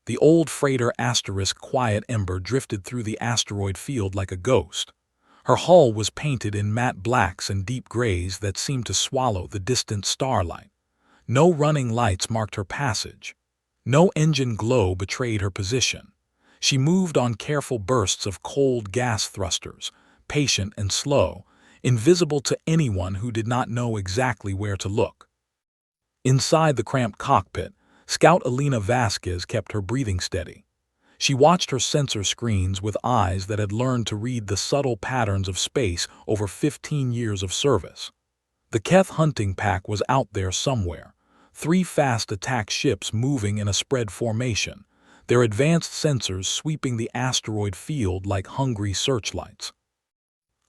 The old freighter Quiet Ember drifted through the asteroid field like a ghost. Her hull was painted in matte blacks and deep grays that seemed to swallow the distant starlight. No running lights marked her passage. No engine glow betrayed her position. She moved on careful bursts of cold gas thrusters, patient and slow, invisible to anyone who did not know exactly where to look. Inside the cramped cockpit, Scout Alina Vasquez kept her breathing steady. She watched her sensor screens with eyes that had learned to read the subtle patterns of space over 15 years of service. The Keth hunting pack was out there somewhere, 3 fast attack ships moving in a spread formation, their advanced sensors sweeping the asteroid field like hungry searchlights.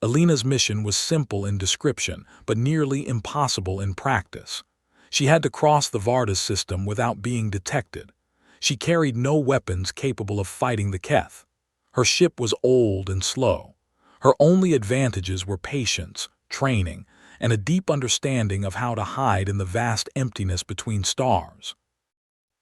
Alina's mission was simple in description, but nearly impossible in practice. She had to cross the Vardas system without being detected. She carried no weapons capable of fighting the Keth. Her ship was old and slow. Her only advantages were patience, training, and a deep understanding of how to hide in the vast emptiness between stars.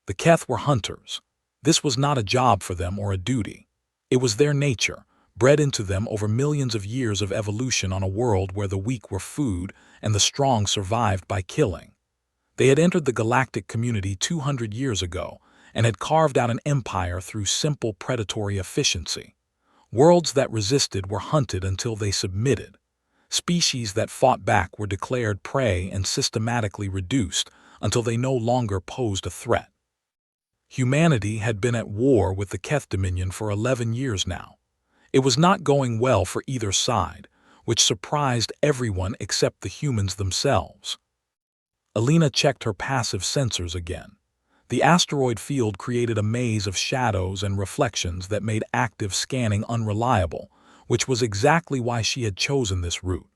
The Keth were hunters. This was not a job for them or a duty. It was their nature, bred into them over millions of years of evolution on a world where the weak were food and the strong survived by killing. They had entered the galactic community 200 years ago and had carved out an empire through simple predatory efficiency. Worlds that resisted were hunted until they submitted. Species that fought back were declared prey and systematically reduced until they no longer posed a threat. Humanity had been at war with the Keth Dominion for 11 years now. It was not going well for either side, which surprised everyone except the humans themselves. Alina checked her passive sensors again. The asteroid field created a maze of shadows and reflections that made active scanning unreliable, which was exactly why she had chosen this route.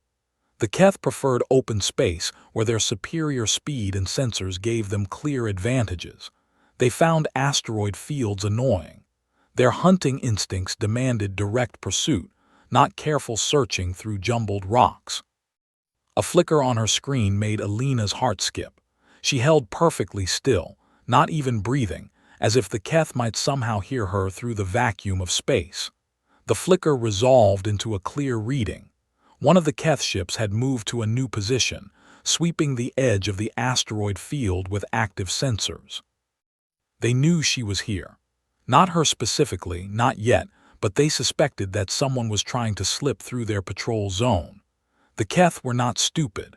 The Keth preferred open space, where their superior speed and sensors gave them clear advantages. They found asteroid fields annoying. Their hunting instincts demanded direct pursuit, not careful searching through jumbled rocks. A flicker on her screen made Alina's heart skip. She held perfectly still, not even breathing, as if the Keth might somehow hear her through the vacuum of space. The flicker resolved into a clear reading. One of the Keth ships had moved to a new position, sweeping the edge of the asteroid field with active sensors. They knew she was here. Not her specifically, not yet, but they suspected that someone was trying to slip through their patrol zone. The Keth were not stupid.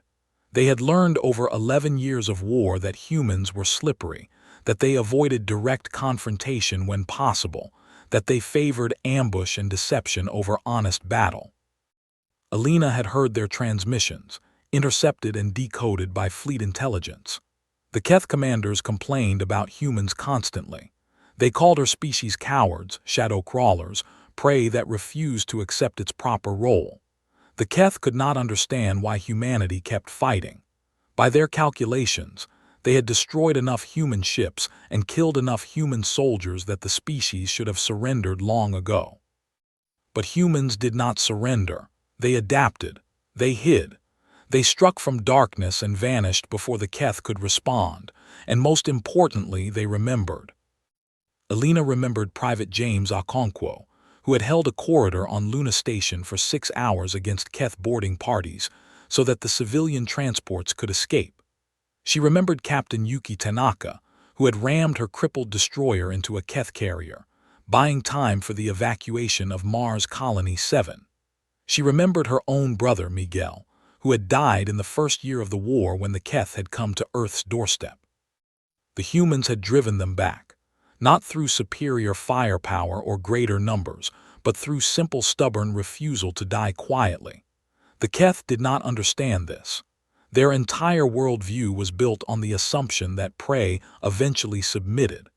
They had learned over 11 years of war that humans were slippery, that they avoided direct confrontation when possible, that they favored ambush and deception over honest battle. Alina had heard their transmissions, intercepted and decoded by fleet intelligence. The Keth commanders complained about humans constantly. They called her species cowards, shadow crawlers, prey that refused to accept its proper role. The Keth could not understand why humanity kept fighting. By their calculations, they had destroyed enough human ships and killed enough human soldiers that the species should have surrendered long ago. But humans did not surrender. They adapted. They hid. They struck from darkness and vanished before the Keth could respond, and most importantly, they remembered. Alina remembered Private James Okonkwo, who had held a corridor on Luna Station for 6 hours against Keth boarding parties so that the civilian transports could escape. She remembered Captain Yuki Tanaka, who had rammed her crippled destroyer into a Keth carrier, buying time for the evacuation of Mars Colony 7. She remembered her own brother, Miguel, who had died in the first year of the war when the Keth had come to Earth's doorstep. The humans had driven them back, not through superior firepower or greater numbers, but through simple stubborn refusal to die quietly. The Keth did not understand this. Their entire worldview was built on the assumption that prey eventually submitted.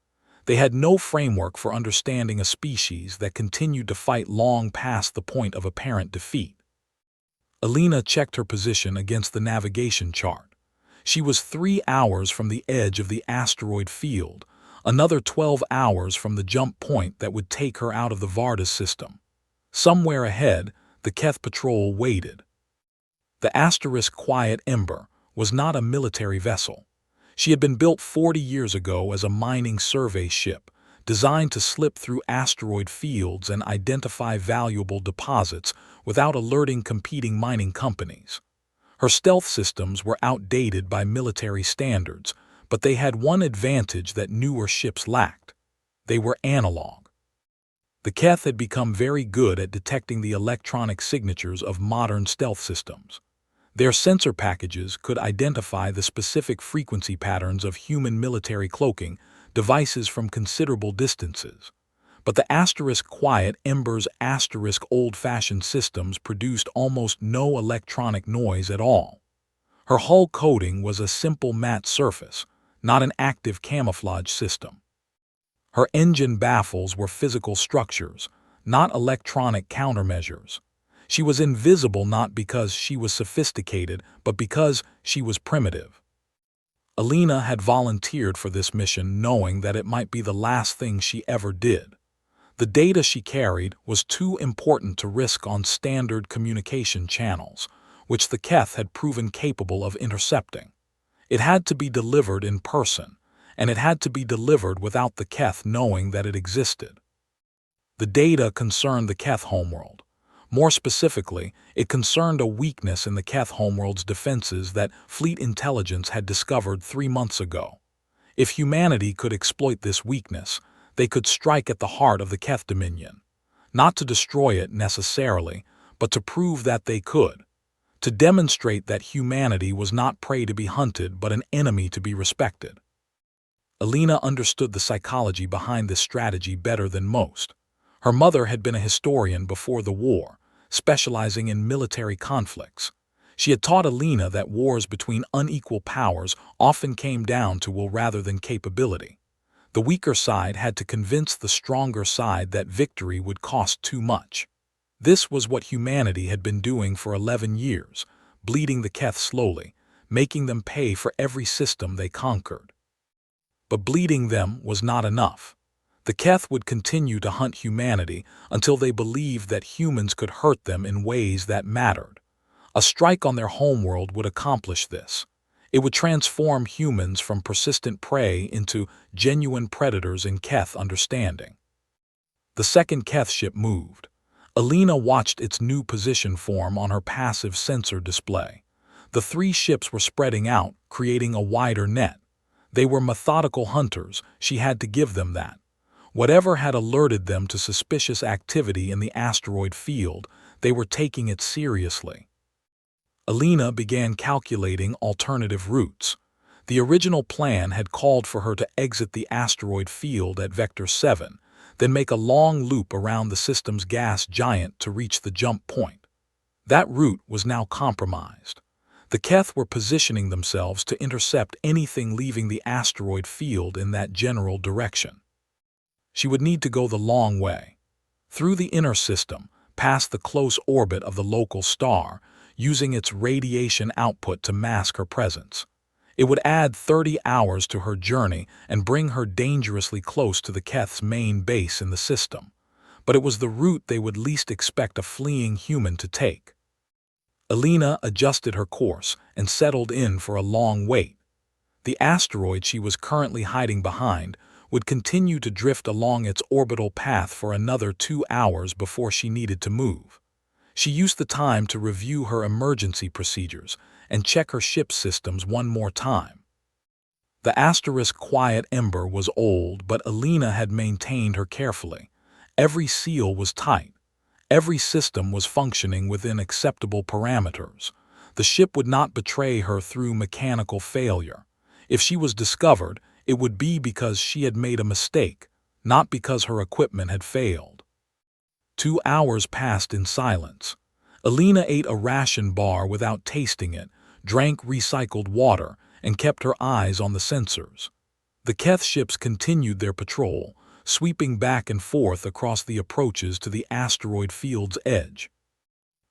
They had no framework for understanding a species that continued to fight long past the point of apparent defeat. Alina checked her position against the navigation chart. She was 3 hours from the edge of the asteroid field, another 12 hours from the jump point that would take her out of the Vardas system. Somewhere ahead, the Keth patrol waited. The Quiet Ember was not a military vessel. She had been built 40 years ago as a mining survey ship, designed to slip through asteroid fields and identify valuable deposits without alerting competing mining companies. Her stealth systems were outdated by military standards, but they had one advantage that newer ships lacked. They were analog. The Keth had become very good at detecting the electronic signatures of modern stealth systems. Their sensor packages could identify the specific frequency patterns of human military cloaking devices from considerable distances. But the *Quiet Ember's old-fashioned systems produced almost no electronic noise at all. Her hull coating was a simple matte surface, not an active camouflage system. Her engine baffles were physical structures, not electronic countermeasures. She was invisible not because she was sophisticated, but because she was primitive. Alina had volunteered for this mission knowing that it might be the last thing she ever did. The data she carried was too important to risk on standard communication channels, which the Keth had proven capable of intercepting. It had to be delivered in person, and it had to be delivered without the Keth knowing that it existed. The data concerned the Keth homeworld. More specifically, it concerned a weakness in the Keth homeworld's defenses that Fleet Intelligence had discovered 3 months ago. If humanity could exploit this weakness, they could strike at the heart of the Keth Dominion. Not to destroy it necessarily, but to prove that they could. To demonstrate that humanity was not prey to be hunted but an enemy to be respected. Alina understood the psychology behind this strategy better than most. Her mother had been a historian before the war, specializing in military conflicts. She had taught Alina that wars between unequal powers often came down to will rather than capability. The weaker side had to convince the stronger side that victory would cost too much. This was what humanity had been doing for 11 years, bleeding the Keth slowly, making them pay for every system they conquered. But bleeding them was not enough. The Keth would continue to hunt humanity until they believed that humans could hurt them in ways that mattered. A strike on their homeworld would accomplish this. It would transform humans from persistent prey into genuine predators in Keth understanding. The second Keth ship moved. Alina watched its new position form on her passive sensor display. The 3 ships were spreading out, creating a wider net. They were methodical hunters, she had to give them that. Whatever had alerted them to suspicious activity in the asteroid field, they were taking it seriously. Alina began calculating alternative routes. The original plan had called for her to exit the asteroid field at Vector 7, then make a long loop around the system's gas giant to reach the jump point. That route was now compromised. The Keth were positioning themselves to intercept anything leaving the asteroid field in that general direction. She would need to go the long way, through the inner system, past the close orbit of the local star, using its radiation output to mask her presence. It would add 30 hours to her journey and bring her dangerously close to the Keth's main base in the system. But it was the route they would least expect a fleeing human to take. Alina adjusted her course and settled in for a long wait. The asteroid she was currently hiding behind would continue to drift along its orbital path for another 2 hours before she needed to move. She used the time to review her emergency procedures and check her ship's systems one more time. The Quiet Ember was old, but Alina had maintained her carefully. Every seal was tight. Every system was functioning within acceptable parameters. The ship would not betray her through mechanical failure. If she was discovered, it would be because she had made a mistake, not because her equipment had failed. 2 hours passed in silence. Alina ate a ration bar without tasting it, drank recycled water, and kept her eyes on the sensors. The Keth ships continued their patrol, sweeping back and forth across the approaches to the asteroid field's edge.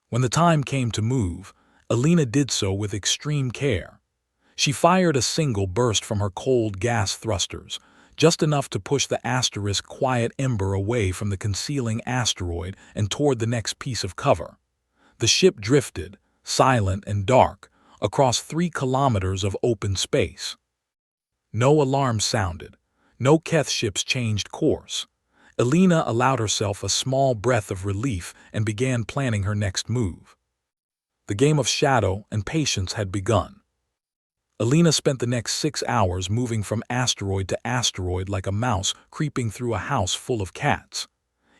When the time came to move, Alina did so with extreme care. She fired a single burst from her cold gas thrusters, just enough to push the Quiet Ember away from the concealing asteroid and toward the next piece of cover. The ship drifted, silent and dark, across 3 kilometers of open space. No alarm sounded, No Keth ships changed course. Elena allowed herself a small breath of relief and began planning her next move. The game of shadow and patience had begun. Elena spent the next 6 hours moving from asteroid to asteroid like a mouse creeping through a house full of cats.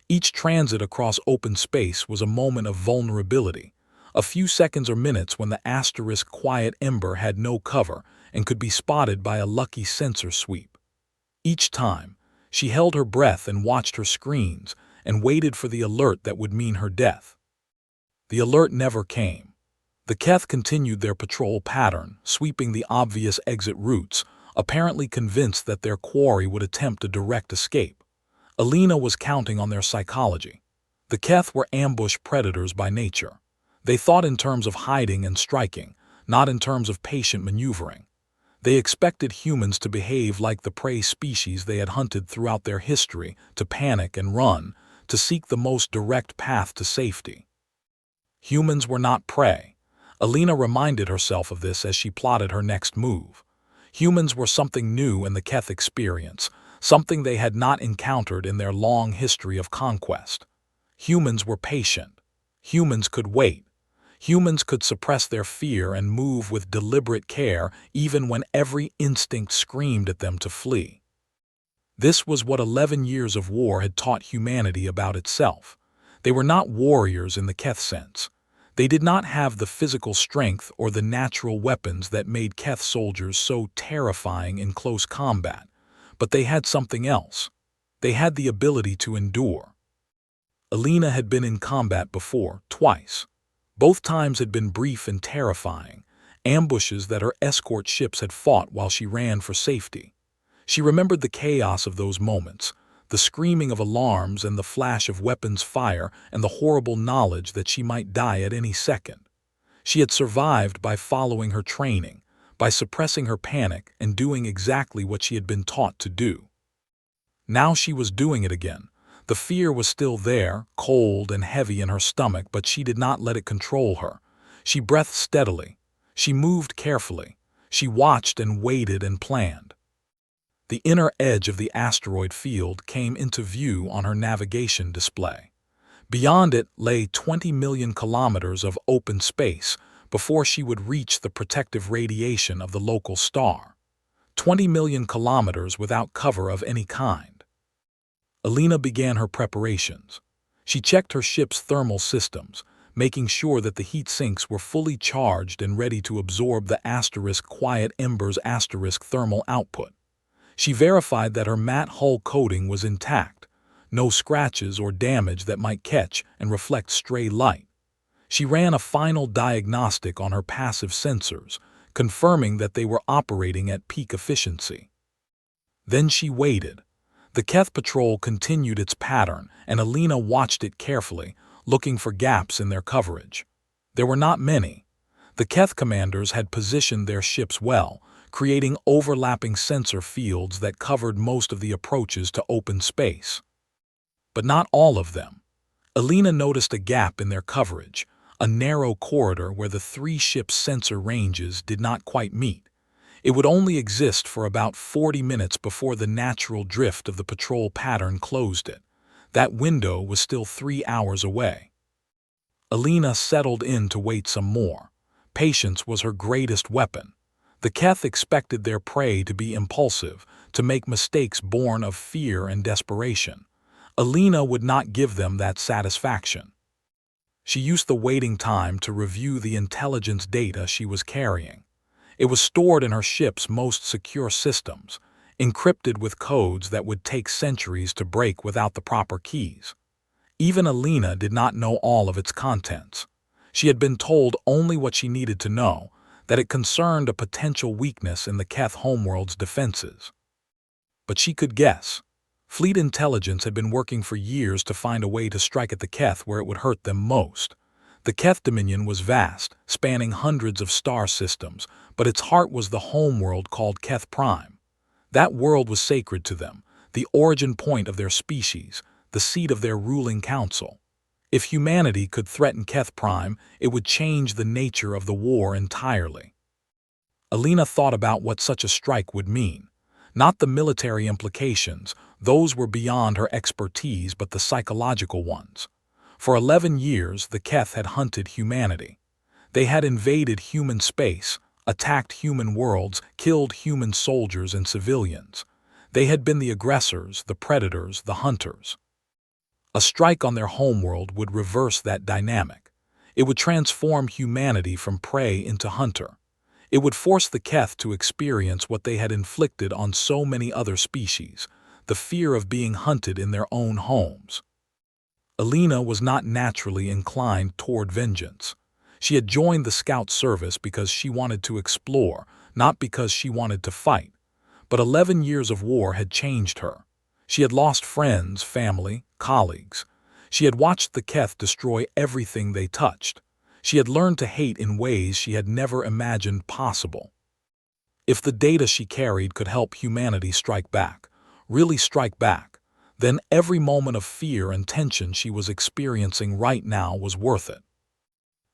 Each transit across open space was a moment of vulnerability, a few seconds or minutes when the asterisk quiet ember had no cover and could be spotted by a lucky sensor sweep. Each time, she held her breath and watched her screens and waited for the alert that would mean her death. The alert never came. The Keth continued their patrol pattern, sweeping the obvious exit routes, apparently convinced that their quarry would attempt a direct escape. Elena was counting on their psychology. The Keth were ambush predators by nature. They thought in terms of hiding and striking, not in terms of patient maneuvering. They expected humans to behave like the prey species they had hunted throughout their history, to panic and run, to seek the most direct path to safety. Humans were not prey. Elena reminded herself of this as she plotted her next move. Humans were something new in the Keth experience, something they had not encountered in their long history of conquest. Humans were patient. Humans could wait. Humans could suppress their fear and move with deliberate care even when every instinct screamed at them to flee. This was what 11 years of war had taught humanity about itself. They were not warriors in the Keth sense. They did not have the physical strength or the natural weapons that made Keth soldiers so terrifying in close combat, but they had something else. They had the ability to endure. Elena had been in combat before, twice. Both times had been brief and terrifying, ambushes that her escort ships had fought while she ran for safety. She remembered the chaos of those moments, the screaming of alarms and the flash of weapons fire and the horrible knowledge that she might die at any second. She had survived by following her training, by suppressing her panic and doing exactly what she had been taught to do. Now she was doing it again. The fear was still there, cold and heavy in her stomach, but she did not let it control her. She breathed steadily. She moved carefully. She watched and waited and planned. The inner edge of the asteroid field came into view on her navigation display. Beyond it lay 20 million kilometers of open space before she would reach the protective radiation of the local star. 20 million kilometers without cover of any kind. Elena began her preparations. She checked her ship's thermal systems, making sure that the heat sinks were fully charged and ready to absorb the asterisk quiet ember's asterisk thermal output. She verified that her matte hull coating was intact, no scratches or damage that might catch and reflect stray light. She ran a final diagnostic on her passive sensors, confirming that they were operating at peak efficiency. Then she waited. The Keth patrol continued its pattern, and Elena watched it carefully, looking for gaps in their coverage. There were not many. The Keth commanders had positioned their ships well, creating overlapping sensor fields that covered most of the approaches to open space. But not all of them. Elena noticed a gap in their coverage, a narrow corridor where the 3 ships' sensor ranges did not quite meet. It would only exist for about 40 minutes before the natural drift of the patrol pattern closed it. That window was still 3 hours away. Elena settled in to wait some more. Patience was her greatest weapon. The Keth expected their prey to be impulsive, to make mistakes born of fear and desperation. Elena would not give them that satisfaction. She used the waiting time to review the intelligence data she was carrying. It was stored in her ship's most secure systems, encrypted with codes that would take centuries to break without the proper keys. Even Elena did not know all of its contents. She had been told only what she needed to know, that it concerned a potential weakness in the Keth homeworld's defenses. But she could guess. Fleet intelligence had been working for years to find a way to strike at the Keth where it would hurt them most. The Keth dominion was vast, spanning hundreds of star systems, but its heart was the homeworld called Keth Prime. That world was sacred to them, the origin point of their species, the seat of their ruling council. If humanity could threaten Keth Prime, it would change the nature of the war entirely. Elena thought about what such a strike would mean. Not the military implications, those were beyond her expertise, but the psychological ones. For 11 years, the Keth had hunted humanity. They had invaded human space, attacked human worlds, killed human soldiers and civilians. They had been the aggressors, the predators, the hunters. A strike on their homeworld would reverse that dynamic. It would transform humanity from prey into hunter. It would force the Keth to experience what they had inflicted on so many other species, the fear of being hunted in their own homes. Alina was not naturally inclined toward vengeance. She had joined the scout service because she wanted to explore, not because she wanted to fight. But 11 years of war had changed her. She had lost friends, family, colleagues. She had watched the Keth destroy everything they touched. She had learned to hate in ways she had never imagined possible. If the data she carried could help humanity strike back, really strike back, then every moment of fear and tension she was experiencing right now was worth it.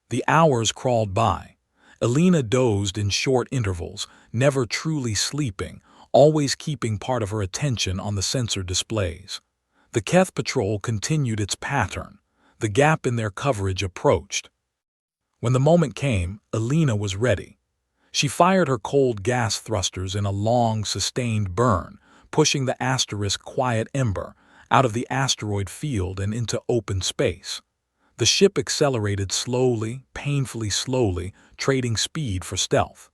The hours crawled by. Alina dozed in short intervals, never truly sleeping, always keeping part of her attention on the sensor displays. The Keth patrol continued its pattern. The gap in their coverage approached. When the moment came, Alina was ready. She fired her cold gas thrusters in a long, sustained burn, pushing the asterisk quiet ember out of the asteroid field and into open space. The ship accelerated slowly, painfully slowly, trading speed for stealth.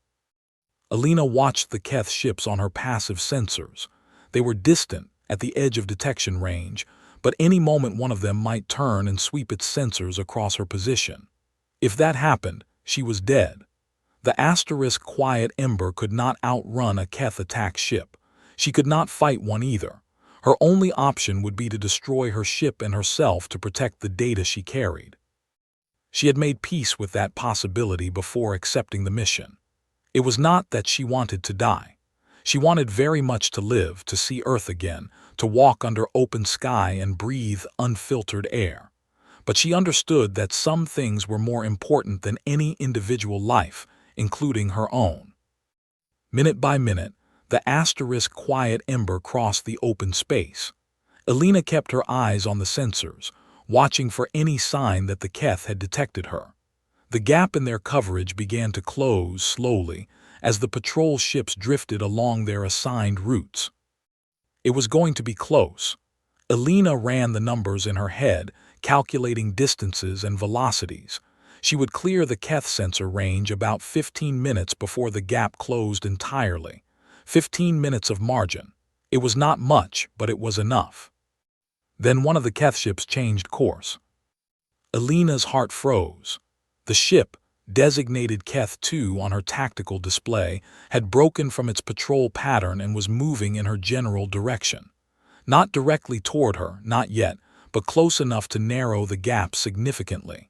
Alina watched the Keth ships on her passive sensors. They were distant, at the edge of detection range, but any moment one of them might turn and sweep its sensors across her position. If that happened, she was dead. The asterisk quiet ember could not outrun a Keth attack ship. She could not fight one either. Her only option would be to destroy her ship and herself to protect the data she carried. She had made peace with that possibility before accepting the mission. It was not that she wanted to die. She wanted very much to live, to see Earth again, to walk under open sky and breathe unfiltered air. But she understood that some things were more important than any individual life, including her own. Minute by minute, the asterisk quiet ember crossed the open space. Alina kept her eyes on the sensors, watching for any sign that the Keth had detected her. The gap in their coverage began to close slowly as the patrol ships drifted along their assigned routes. It was going to be close. Alina ran the numbers in her head, calculating distances and velocities. She would clear the Keth sensor range about 15 minutes before the gap closed entirely. 15 minutes of margin. It was not much, but it was enough. Then one of the Keth ships changed course. Alina's heart froze. The ship, designated Keth 2 on her tactical display, had broken from its patrol pattern and was moving in her general direction. Not directly toward her, not yet, but close enough to narrow the gap significantly.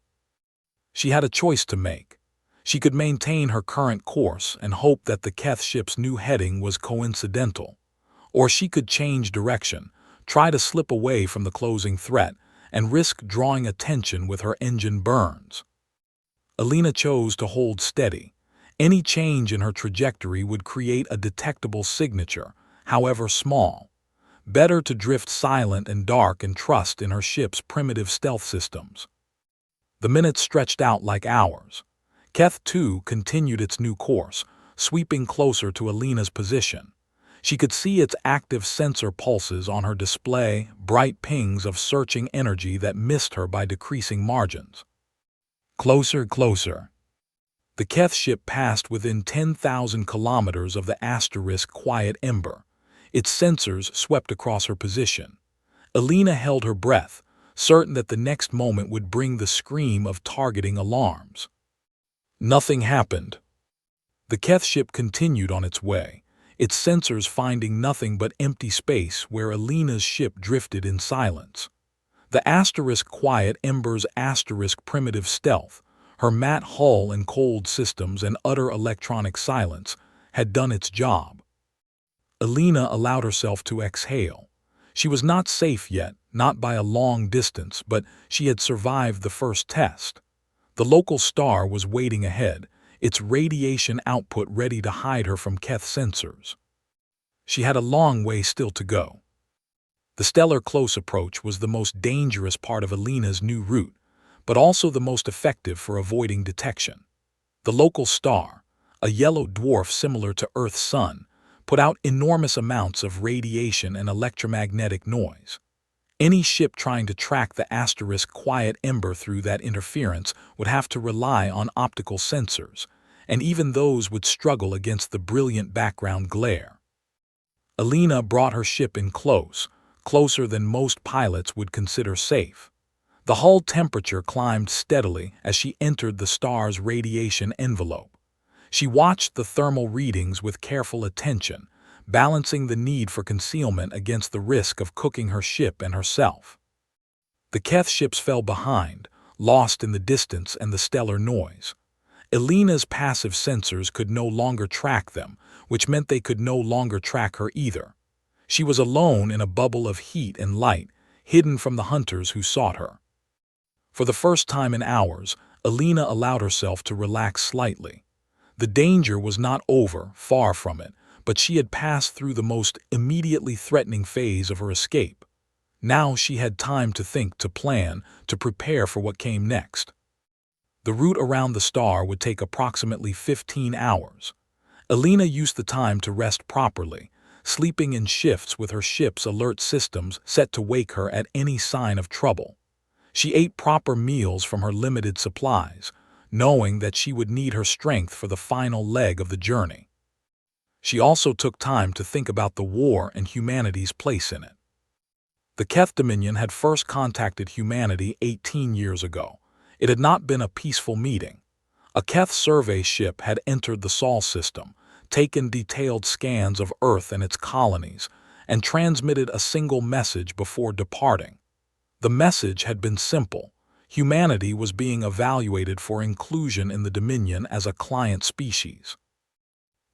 She had a choice to make. She could maintain her current course and hope that the Keth ship's new heading was coincidental. Or she could change direction, try to slip away from the closing threat, and risk drawing attention with her engine burns. Alina chose to hold steady. Any change in her trajectory would create a detectable signature, however small. Better to drift silent and dark and trust in her ship's primitive stealth systems. The minutes stretched out like hours. Keth 2 continued its new course, sweeping closer to Alina's position. She could see its active sensor pulses on her display, bright pings of searching energy that missed her by decreasing margins. Closer, closer. The Keth ship passed within 10,000 kilometers of the asterisk quiet ember. Its sensors swept across her position. Alina held her breath, certain that the next moment would bring the scream of targeting alarms. Nothing happened. The Keth ship continued on its way, its sensors finding nothing but empty space where Alina's ship drifted in silence. The asterisk quiet ember's asterisk primitive stealth, her matte hull and cold systems and utter electronic silence, had done its job. Alina allowed herself to exhale. She was not safe yet, not by a long distance, but she had survived the first test. The local star was waiting ahead, its radiation output ready to hide her from Keth sensors. She had a long way still to go. The stellar close approach was the most dangerous part of Alina's new route, but also the most effective for avoiding detection. The local star, a yellow dwarf similar to Earth's sun, put out enormous amounts of radiation and electromagnetic noise. Any ship trying to track the asterisk quiet ember through that interference would have to rely on optical sensors, and even those would struggle against the brilliant background glare. Alina brought her ship in close, closer than most pilots would consider safe. The hull temperature climbed steadily as she entered the star's radiation envelope. She watched the thermal readings with careful attention, balancing the need for concealment against the risk of cooking her ship and herself. The Keth ships fell behind, lost in the distance and the stellar noise. Alina's passive sensors could no longer track them, which meant they could no longer track her either. She was alone in a bubble of heat and light, hidden from the hunters who sought her. For the first time in hours, Alina allowed herself to relax slightly. The danger was not over, far from it, but she had passed through the most immediately threatening phase of her escape. Now she had time to think, to plan, to prepare for what came next. The route around the star would take approximately 15 hours. Alina used the time to rest properly, sleeping in shifts with her ship's alert systems set to wake her at any sign of trouble. She ate proper meals from her limited supplies, knowing that she would need her strength for the final leg of the journey. She also took time to think about the war and humanity's place in it. The Keth Dominion had first contacted humanity 18 years ago. It had not been a peaceful meeting. A Keth survey ship had entered the Sol system, taken detailed scans of Earth and its colonies, and transmitted a single message before departing. The message had been simple. Humanity was being evaluated for inclusion in the Dominion as a client species.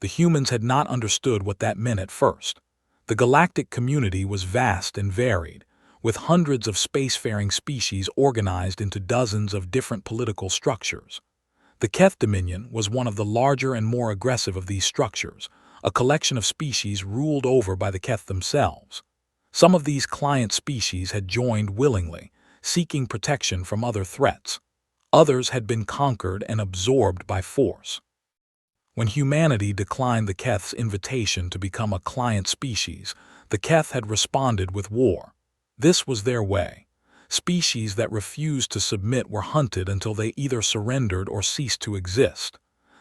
The humans had not understood what that meant at first. The galactic community was vast and varied, with hundreds of spacefaring species organized into dozens of different political structures. The Keth Dominion was one of the larger and more aggressive of these structures, a collection of species ruled over by the Keth themselves. Some of these client species had joined willingly, seeking protection from other threats. Others had been conquered and absorbed by force. When humanity declined the Keth's invitation to become a client species, the Keth had responded with war. This was their way. Species that refused to submit were hunted until they either surrendered or ceased to exist.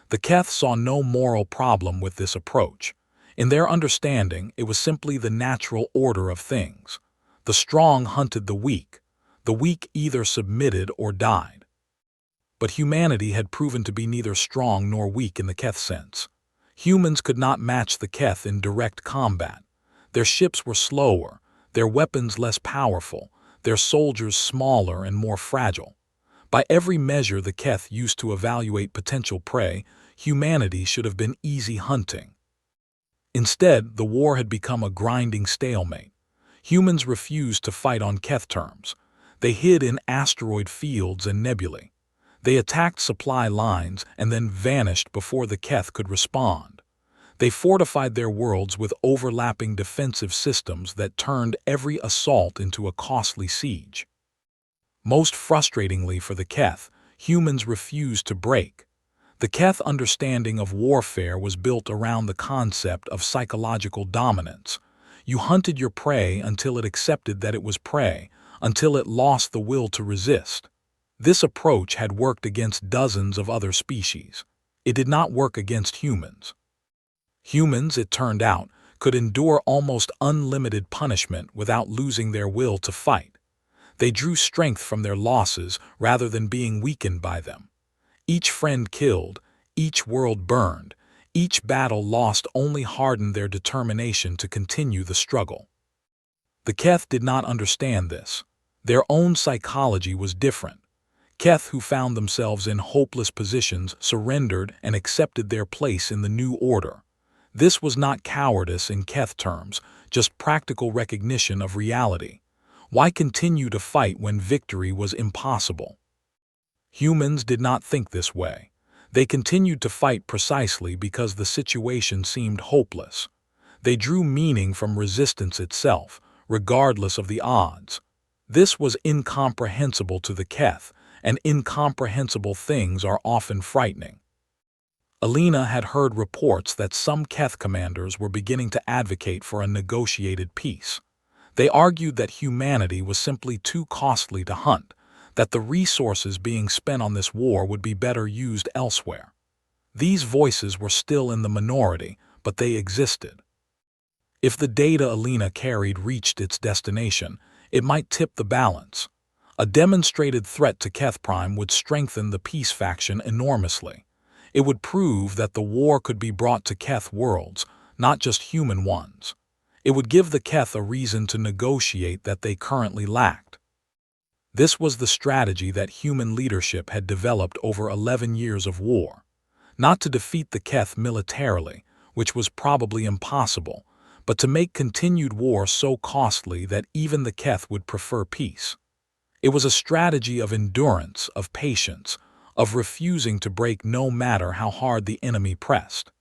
The Keth saw no moral problem with this approach. In their understanding, it was simply the natural order of things. The strong hunted the weak. The weak either submitted or died. But humanity had proven to be neither strong nor weak in the Keth sense. Humans could not match the Keth in direct combat. Their ships were slower, their weapons less powerful, their soldiers smaller and more fragile. By every measure the Keth used to evaluate potential prey, humanity should have been easy hunting. Instead, the war had become a grinding stalemate. Humans refused to fight on Keth terms. They hid in asteroid fields and nebulae. They attacked supply lines and then vanished before the Keth could respond. They fortified their worlds with overlapping defensive systems that turned every assault into a costly siege. Most frustratingly for the Keth, humans refused to break. The Keth understanding of warfare was built around the concept of psychological dominance. You hunted your prey until it accepted that it was prey, until it lost the will to resist. This approach had worked against dozens of other species. It did not work against humans. Humans, it turned out, could endure almost unlimited punishment without losing their will to fight. They drew strength from their losses rather than being weakened by them. Each friend killed, each world burned, each battle lost only hardened their determination to continue the struggle. The Keth did not understand this. Their own psychology was different. Keth who found themselves in hopeless positions surrendered and accepted their place in the new order. This was not cowardice in Keth terms, just practical recognition of reality. Why continue to fight when victory was impossible? Humans did not think this way. They continued to fight precisely because the situation seemed hopeless. They drew meaning from resistance itself, regardless of the odds. This was incomprehensible to the Keth, and incomprehensible things are often frightening. Alina had heard reports that some Keth commanders were beginning to advocate for a negotiated peace. They argued that humanity was simply too costly to hunt, that the resources being spent on this war would be better used elsewhere. These voices were still in the minority, but they existed. If the data Alina carried reached its destination, it might tip the balance. A demonstrated threat to Keth Prime would strengthen the peace faction enormously. It would prove that the war could be brought to Keth worlds, not just human ones. It would give the Keth a reason to negotiate that they currently lacked. This was the strategy that human leadership had developed over 11 years of war. Not to defeat the Keth militarily, which was probably impossible, but to make continued war so costly that even the Keth would prefer peace. It was a strategy of endurance, of patience, of refusing to break no matter how hard the enemy pressed.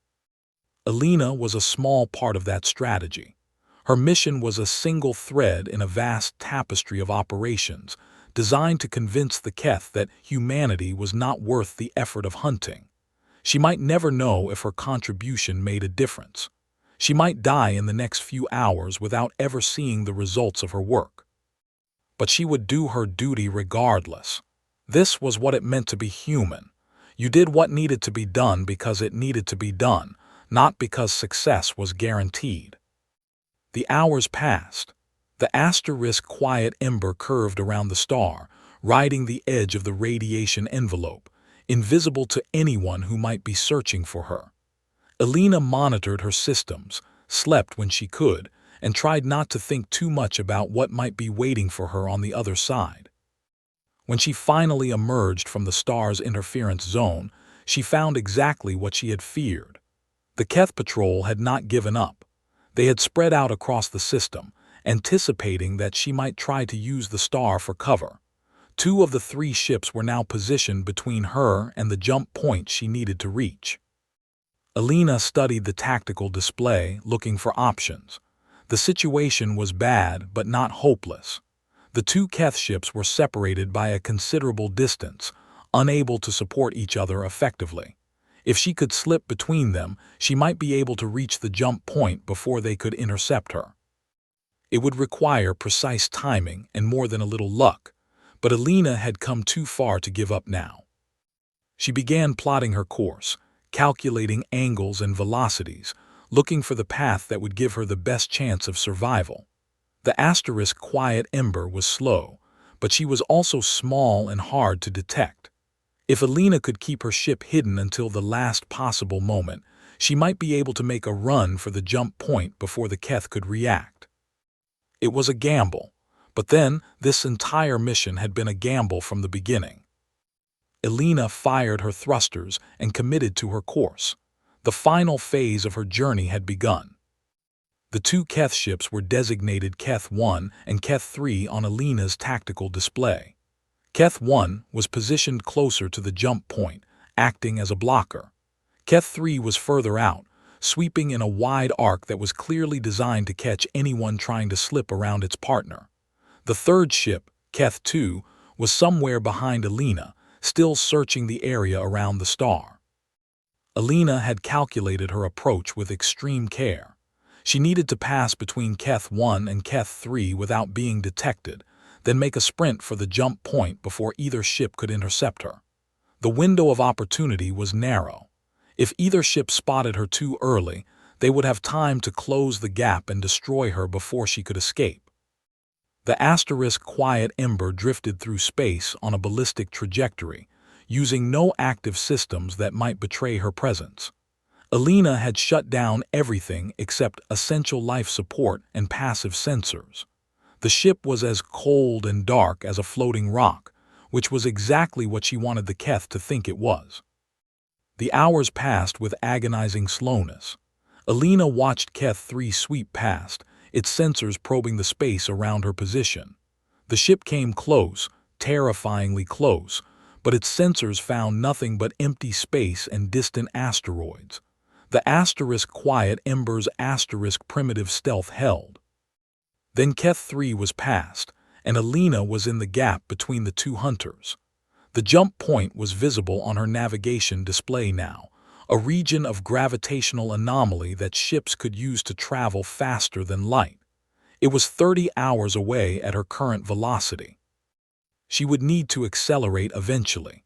Alina was a small part of that strategy. Her mission was a single thread in a vast tapestry of operations, designed to convince the Keth that humanity was not worth the effort of hunting. She might never know if her contribution made a difference. She might die in the next few hours without ever seeing the results of her work. But she would do her duty regardless. This was what it meant to be human. You did what needed to be done because it needed to be done, not because success was guaranteed. The hours passed. The asterisk quiet ember curved around the star, riding the edge of the radiation envelope, invisible to anyone who might be searching for her. Alina monitored her systems, slept when she could, and tried not to think too much about what might be waiting for her on the other side. When she finally emerged from the star's interference zone, she found exactly what she had feared. The Keth patrol had not given up. They had spread out across the system, anticipating that she might try to use the star for cover. 2 of the 3 ships were now positioned between her and the jump point she needed to reach. Alina studied the tactical display, looking for options. The situation was bad, but not hopeless. The 2 Keth ships were separated by a considerable distance, unable to support each other effectively. If she could slip between them, she might be able to reach the jump point before they could intercept her. It would require precise timing and more than a little luck, but Alina had come too far to give up now. She began plotting her course, calculating angles and velocities, looking for the path that would give her the best chance of survival. The asterisk quiet ember was slow, but she was also small and hard to detect. If Alina could keep her ship hidden until the last possible moment, she might be able to make a run for the jump point before the Keth could react. It was a gamble, but then this entire mission had been a gamble from the beginning. Alina fired her thrusters and committed to her course. The final phase of her journey had begun. The 2 Keth ships were designated Keth 1 and Keth 3 on Alina's tactical display. Keth 1 was positioned closer to the jump point, acting as a blocker. Keth 3 was further out, sweeping in a wide arc that was clearly designed to catch anyone trying to slip around its partner. The 3rd ship, Keth 2, was somewhere behind Alina, still searching the area around the star. Alina had calculated her approach with extreme care. She needed to pass between Keth 1 and Keth 3 without being detected, then make a sprint for the jump point before either ship could intercept her. The window of opportunity was narrow. If either ship spotted her too early, they would have time to close the gap and destroy her before she could escape. The asterisk quiet ember drifted through space on a ballistic trajectory, using no active systems that might betray her presence. Alina had shut down everything except essential life support and passive sensors. The ship was as cold and dark as a floating rock, which was exactly what she wanted the Keth to think it was. The hours passed with agonizing slowness. Alina watched Keth 3 sweep past, its sensors probing the space around her position. The ship came close, terrifyingly close, but its sensors found nothing but empty space and distant asteroids. The *Quiet Embers *Primitive Stealth held. Then Keth 3 was passed, and Alina was in the gap between the two hunters. The jump point was visible on her navigation display now, a region of gravitational anomaly that ships could use to travel faster than light. It was 30 hours away at her current velocity. She would need to accelerate eventually.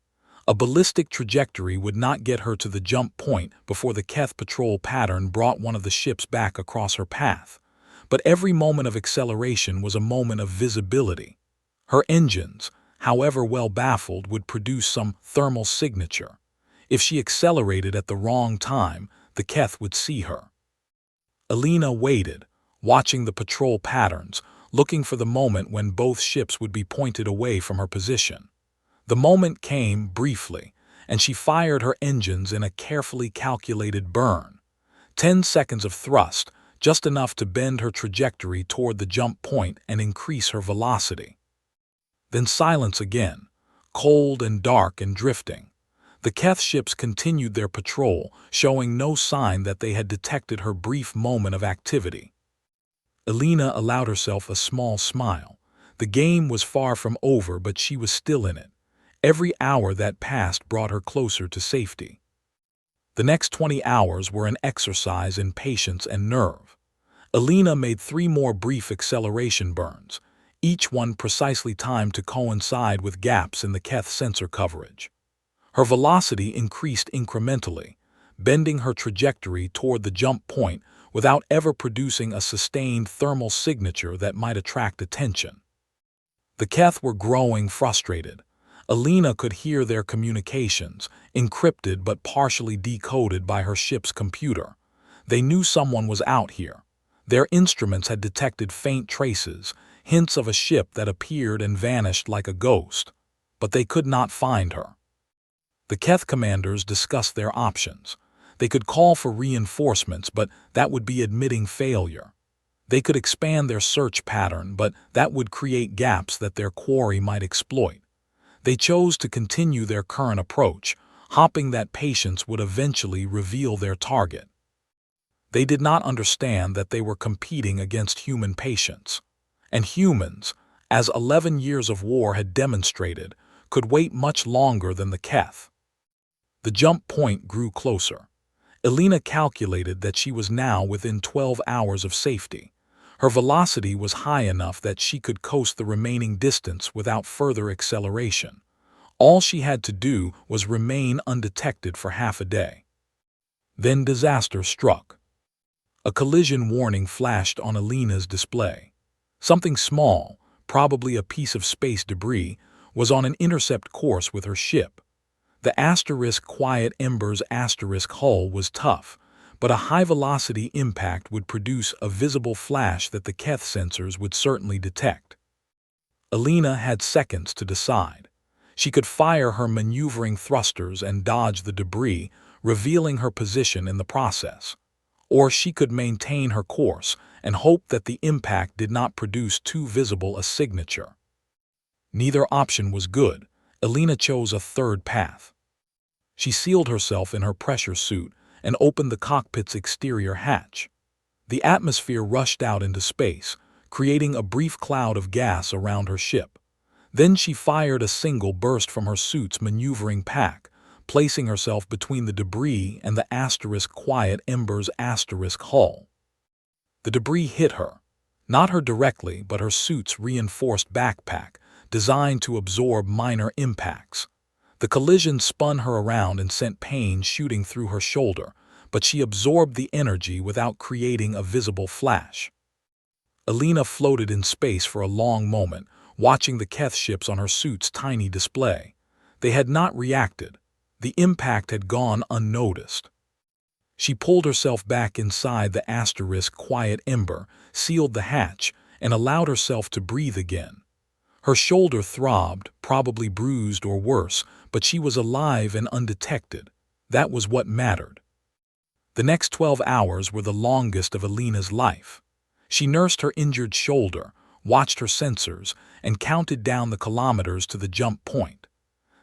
A ballistic trajectory would not get her to the jump point before the Keth patrol pattern brought one of the ships back across her path. But every moment of acceleration was a moment of visibility. Her engines, however well baffled, would produce some thermal signature. If she accelerated at the wrong time, the Keth would see her. Alina waited, watching the patrol patterns, looking for the moment when both ships would be pointed away from her position. The moment came briefly, and she fired her engines in a carefully calculated burn. 10 seconds of thrust, just enough to bend her trajectory toward the jump point and increase her velocity. Then silence again, cold and dark and drifting. The Keth ships continued their patrol, showing no sign that they had detected her brief moment of activity. Alina allowed herself a small smile. The game was far from over, but she was still in it. Every hour that passed brought her closer to safety. The next 20 hours were an exercise in patience and nerve. Alina made 3 more brief acceleration burns, each one precisely timed to coincide with gaps in the Keth sensor coverage. Her velocity increased incrementally, bending her trajectory toward the jump point without ever producing a sustained thermal signature that might attract attention. The Keth were growing frustrated. Alina could hear their communications, encrypted but partially decoded by her ship's computer. They knew someone was out here. Their instruments had detected faint traces, hints of a ship that appeared and vanished like a ghost. But they could not find her. The Keth commanders discussed their options. They could call for reinforcements, but that would be admitting failure. They could expand their search pattern, but that would create gaps that their quarry might exploit. They chose to continue their current approach, hoping that patience would eventually reveal their target. They did not understand that they were competing against human patience. And humans, as 11 years of war had demonstrated, could wait much longer than the Keth. The jump point grew closer. Alina calculated that she was now within 12 hours of safety. Her velocity was high enough that she could coast the remaining distance without further acceleration. All she had to do was remain undetected for half a day. Then disaster struck. A collision warning flashed on Alina's display. Something small, probably a piece of space debris, was on an intercept course with her ship. The *Quiet Embers hull was tough, but a high-velocity impact would produce a visible flash that the Keth sensors would certainly detect. Alina had seconds to decide. She could fire her maneuvering thrusters and dodge the debris, revealing her position in the process. Or she could maintain her course and hope that the impact did not produce too visible a signature. Neither option was good. Alina chose a third path. She sealed herself in her pressure suit and opened the cockpit's exterior hatch. The atmosphere rushed out into space, creating a brief cloud of gas around her ship. Then she fired a single burst from her suit's maneuvering pack, placing herself between the debris and the *Quiet Embers hull. The debris hit her. Not her directly, but her suit's reinforced backpack, designed to absorb minor impacts. The collision spun her around and sent pain shooting through her shoulder, but she absorbed the energy without creating a visible flash. Alina floated in space for a long moment, watching the Keth ships on her suit's tiny display. They had not reacted. The impact had gone unnoticed. She pulled herself back inside the *Quiet Ember, sealed the hatch, and allowed herself to breathe again. Her shoulder throbbed, probably bruised or worse, but she was alive and undetected. That was what mattered. The next 12 hours were the longest of Alina's life. She nursed her injured shoulder, watched her sensors, and counted down the kilometers to the jump point.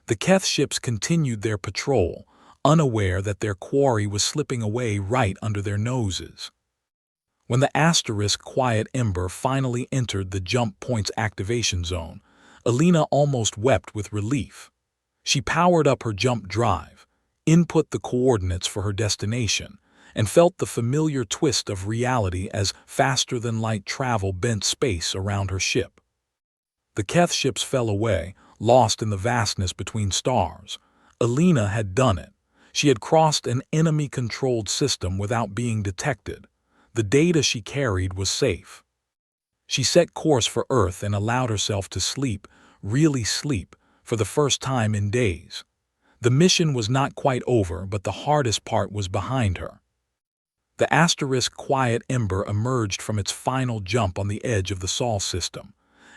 The Keth ships continued their patrol, unaware that their quarry was slipping away right under their noses. When the asterisk quiet ember finally entered the jump point's activation zone, Alina almost wept with relief. She powered up her jump drive, input the coordinates for her destination, and felt the familiar twist of reality as faster-than-light travel bent space around her ship. The Keth ships fell away, lost in the vastness between stars. Alina had done it. She had crossed an enemy-controlled system without being detected. The data she carried was safe. She set course for Earth and allowed herself to sleep, really sleep, for the first time in days. The mission was not quite over, but the hardest part was behind her. The asterisk quiet ember emerged from its final jump on the edge of the Sol system.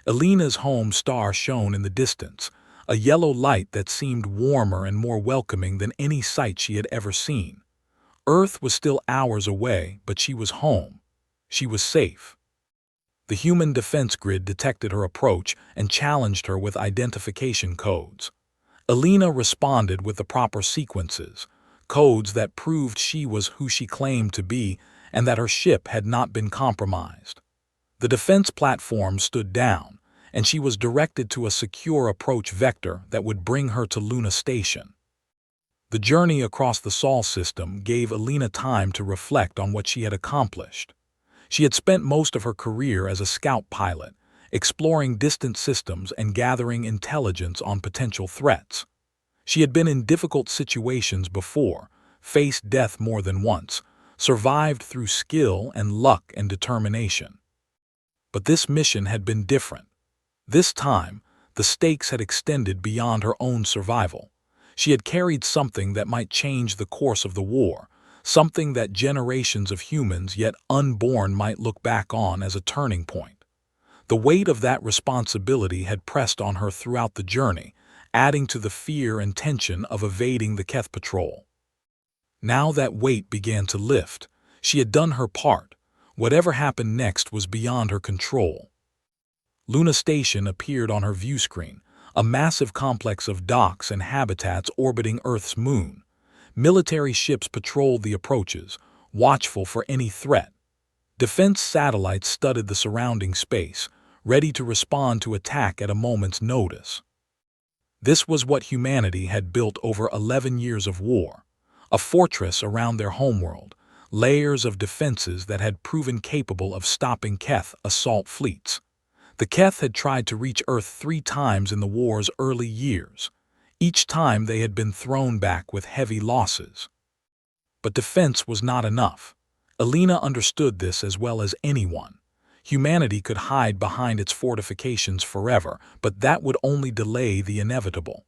Alina's home star shone in the distance, a yellow light that seemed warmer and more welcoming than any sight she had ever seen. Earth was still hours away, but she was home. She was safe. The human defense grid detected her approach and challenged her with identification codes. Alina responded with the proper sequences, codes that proved she was who she claimed to be and that her ship had not been compromised. The defense platform stood down, and she was directed to a secure approach vector that would bring her to Luna Station. The journey across the Sol system gave Alina time to reflect on what she had accomplished. She had spent most of her career as a scout pilot, exploring distant systems and gathering intelligence on potential threats. She had been in difficult situations before, faced death more than once, survived through skill and luck and determination. But this mission had been different. This time, the stakes had extended beyond her own survival. She had carried something that might change the course of the war, something that generations of humans yet unborn might look back on as a turning point. The weight of that responsibility had pressed on her throughout the journey, adding to the fear and tension of evading the Keth patrol. Now that weight began to lift. She had done her part. Whatever happened next was beyond her control. Luna Station appeared on her view screen, a massive complex of docks and habitats orbiting Earth's moon. Military ships patrolled the approaches, watchful for any threat. Defense satellites studded the surrounding space, ready to respond to attack at a moment's notice. This was what humanity had built over 11 years of war, a fortress around their homeworld, layers of defenses that had proven capable of stopping Keth assault fleets. The Keth had tried to reach Earth 3 times in the war's early years. Each time they had been thrown back with heavy losses. But defense was not enough. Alina understood this as well as anyone. Humanity could hide behind its fortifications forever, but that would only delay the inevitable.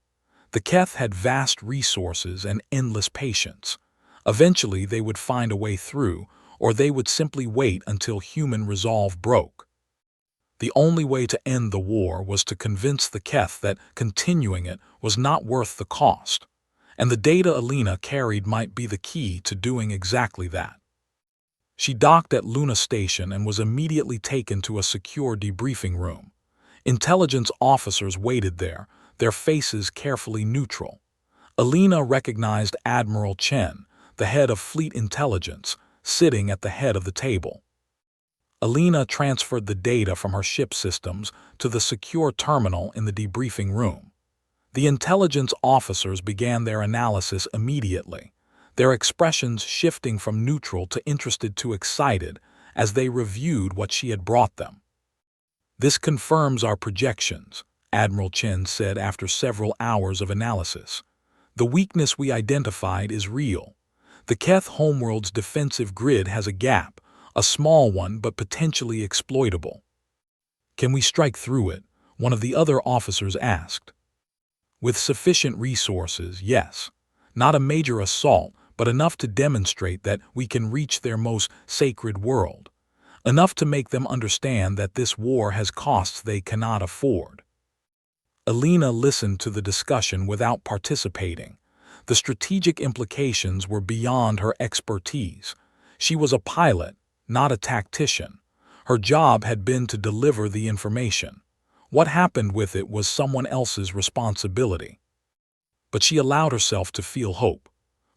The Keth had vast resources and endless patience. Eventually they would find a way through, or they would simply wait until human resolve broke. The only way to end the war was to convince the Keth that continuing it was not worth the cost, and the data Alina carried might be the key to doing exactly that. She docked at Luna Station and was immediately taken to a secure debriefing room. Intelligence officers waited there, their faces carefully neutral. Alina recognized Admiral Chen, the head of Fleet Intelligence, sitting at the head of the table. Alina transferred the data from her ship systems to the secure terminal in the debriefing room. The intelligence officers began their analysis immediately, their expressions shifting from neutral to interested to excited as they reviewed what she had brought them. "This confirms our projections," Admiral Chen said after several hours of analysis. "The weakness we identified is real. The Keth homeworld's defensive grid has a gap, a small one but potentially exploitable." "Can we strike through it?" one of the other officers asked. "With sufficient resources, yes. Not a major assault, but enough to demonstrate that we can reach their most sacred world. Enough to make them understand that this war has costs they cannot afford." Alina listened to the discussion without participating. The strategic implications were beyond her expertise. She was a pilot, not a tactician. Her job had been to deliver the information. What happened with it was someone else's responsibility. But she allowed herself to feel hope.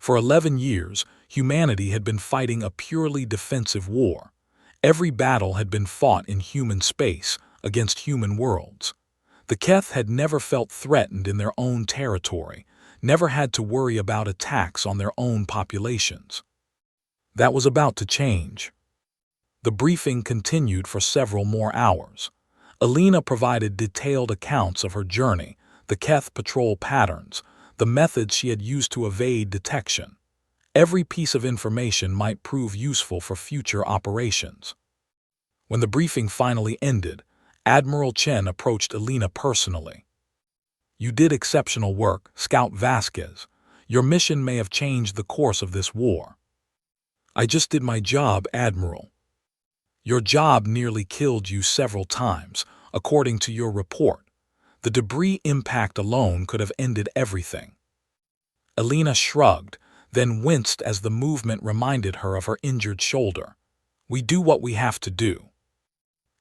For 11 years, humanity had been fighting a purely defensive war. Every battle had been fought in human space, against human worlds. The Keth had never felt threatened in their own territory, never had to worry about attacks on their own populations. That was about to change. The briefing continued for several more hours. Alina provided detailed accounts of her journey, the Keth patrol patterns, the methods she had used to evade detection. Every piece of information might prove useful for future operations. When the briefing finally ended, Admiral Chen approached Alina personally. "You did exceptional work, Scout Vasquez. Your mission may have changed the course of this war." "I just did my job, Admiral." "Your job nearly killed you several times, according to your report. The debris impact alone could have ended everything." Alina shrugged, then winced as the movement reminded her of her injured shoulder. "We do what we have to do."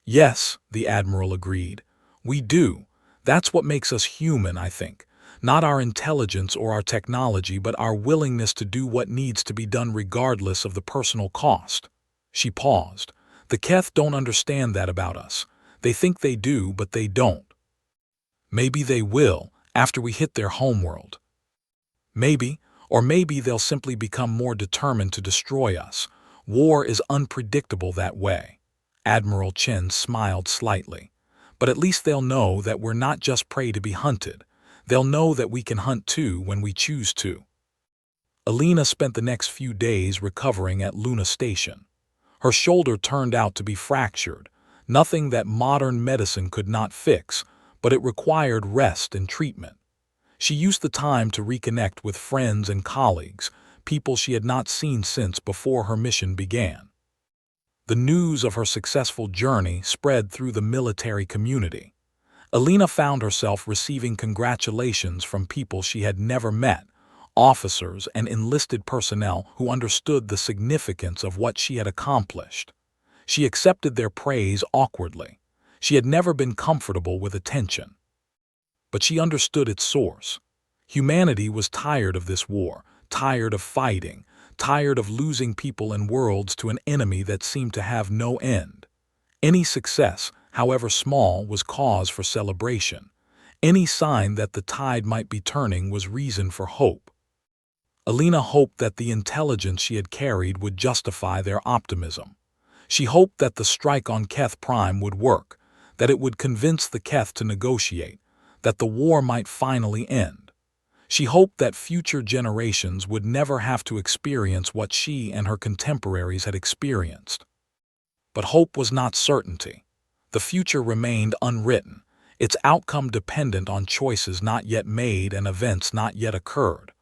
"Yes," the Admiral agreed. "We do. That's what makes us human, I think. Not our intelligence or our technology, but our willingness to do what needs to be done regardless of the personal cost." She paused. "The Keth don't understand that about us. They think they do, but they don't." "Maybe they will, after we hit their homeworld." "Maybe, or maybe they'll simply become more determined to destroy us. War is unpredictable that way." Admiral Chen smiled slightly. "But at least they'll know that we're not just prey to be hunted. They'll know that we can hunt too when we choose to." Alina spent the next few days recovering at Luna Station. Her shoulder turned out to be fractured, nothing that modern medicine could not fix, but it required rest and treatment. She used the time to reconnect with friends and colleagues, people she had not seen since before her mission began. The news of her successful journey spread through the military community. Alina found herself receiving congratulations from people she had never met, officers and enlisted personnel who understood the significance of what she had accomplished. She accepted their praise awkwardly. She had never been comfortable with attention. But she understood its source. Humanity was tired of this war, tired of fighting, tired of losing people and worlds to an enemy that seemed to have no end. Any success, however small, was cause for celebration. Any sign that the tide might be turning was reason for hope. Alina hoped that the intelligence she had carried would justify their optimism. She hoped that the strike on Keth Prime would work, that it would convince the Keth to negotiate, that the war might finally end. She hoped that future generations would never have to experience what she and her contemporaries had experienced. But hope was not certainty. The future remained unwritten, its outcome dependent on choices not yet made and events not yet occurred.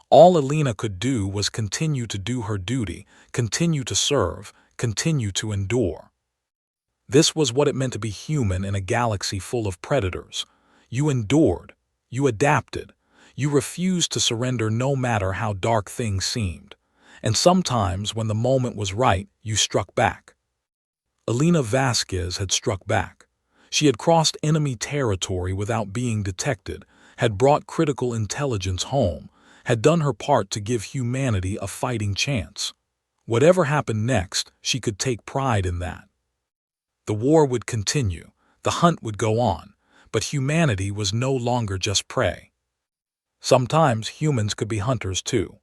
All Alina could do was continue to do her duty, continue to serve, continue to endure. This was what it meant to be human in a galaxy full of predators. You endured, you adapted, you refused to surrender no matter how dark things seemed. And sometimes, when the moment was right, you struck back. Alina Vasquez had struck back. She had crossed enemy territory without being detected, had brought critical intelligence home, had done her part to give humanity a fighting chance. Whatever happened next, she could take pride in that. The war would continue, the hunt would go on, but humanity was no longer just prey. Sometimes humans could be hunters too.